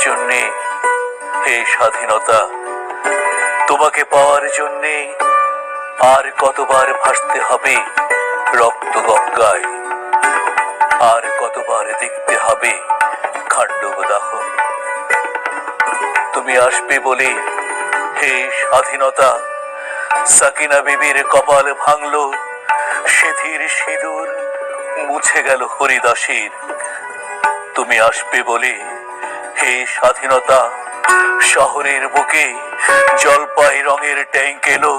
জন্যে, হে স্বাধীনতা, তোমাকে পাওয়ার জন্যে আর কতবার ভাসতে হবে রক্ত গঙ্গায়, আর কতবার দেখতে হবে খান্ডব দাহন। তুমি আসবে বলে, হে স্বাধীনতা, সাকিনা বিবির কপাল ভাঙল, সিঁথির সিঁদুর মুছে গেল হরিদাসীর। তুমি আসবে বলে, হে স্বাধীনতা, শহরের বুকে জলপাই রঙের ট্যাঙ্ক এলো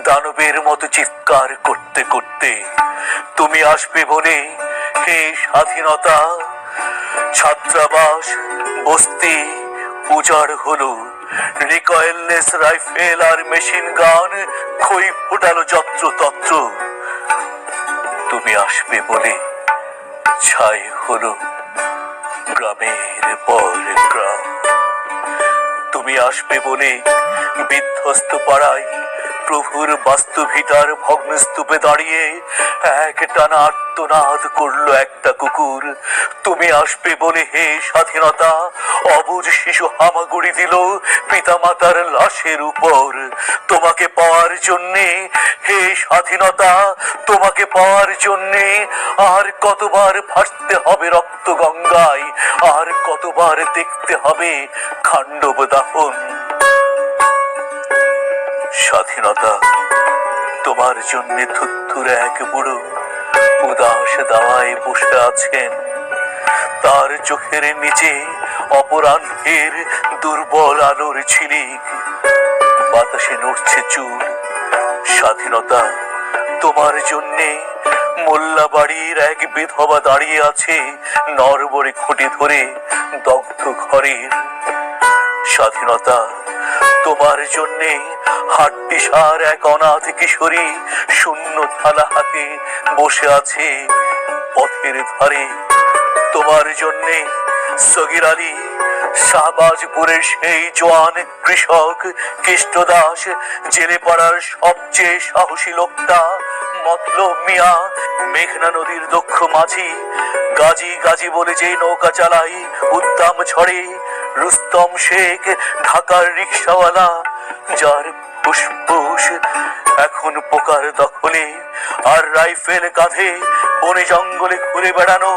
দানবের মতো চিৎকার করতে করতে। তুমি আসবে বলে, হে স্বাধীনতা, ছাত্রাবাস বস্তি উজাড় হলো, রিকয়েললেস রাইফেল আর মেশিন গান খই ফোটালো যত্র তত্র। তুমি আসবে বলে ছাই হলো গ্রামের পর গ্রাম। তুমি আসবে বলে বিধ্বস্ত পাড়ায় প্রভুর বাস্তুভিটার ভগ্নস্তূপে দাঁড়িয়ে এক টানা আর্তনাদ করলো একটা কুকুর। তুমি আসবে বলে, হে স্বাধীনতা, অবুঝ শিশু হামাগুড়ি দিল পিতামাতার লাশের উপর। তোমাকে পাওয়ার জন্যে, হে স্বাধীনতা, তোমাকে পাওয়ার জন্যে আর কতবার ভাসতে হবে রক্ত গঙ্গায়, আর কতবার দেখতে হবে খান্ডব দাহন। স্বাধীনতা, তোমার জন্যে থুত্থুর এক বুড়ো উদাস দাওয়ায় বসে আছেন, তার চোখের নিচে অপরাহ্নের দুর্বল আলোর ঝিলিক, বাতাসে নড়ছে চুল। স্বাধীনতা, তোমার জন্যে মোল্লা বাড়ির এক বিধবা দাঁড়িয়ে আছে নরবরে খুঁটি ধরে দগ্ধ ঘরের। স্বাধীনতা, তোমার জন্যে হাড্ডিসার এক অনাথ কিশোরী শূন্য থালা হাতে বসে আছে পথের ধারে। তোমার জন্যে সগির আলী, শাহবাজপুরের সেই জোয়ান কৃষক কৃষ্ণদাস, জেলে পাড়ার সবচেয়ে সাহসী লোকটা মতলব মিয়া, মেঘনা নদীর দক্ষ মাঝি, গাজী গাজী বলে যে নৌকা চালাই উদ্দাম ঝড়ে, রুস্তম শেখ ঢাকার রিক্সাওয়ালা, যার ফুসফুস এখন পোকার দখলে, আর রাইফেল কাঁধে বনে জঙ্গলে ঘুরে বেড়ানো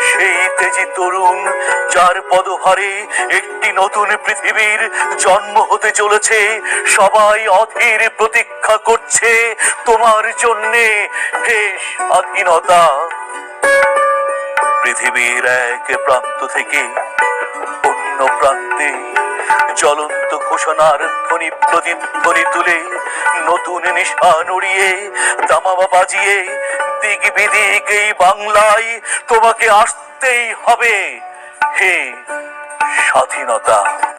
সেই তেজি তরুণ, যার পদভারে একটি নতুন পৃথিবীর জন্ম হতে চলেছে। সবাই অধীর প্রতীক্ষা করছে তোমার জন্যে, হে স্বাধীনতা। পৃথিবীর এক প্রান্ত থেকে অন্য প্রান্তে জ্বলন্ত ঘোষণার ধ্বনি প্রতিধ্বনি তুলে, নতুন নিশান উড়িয়ে দামামা বাজিয়ে দিক বিদিক এই বাংলায় তোমাকে আসতেই হবে, হে স্বাধীনতা।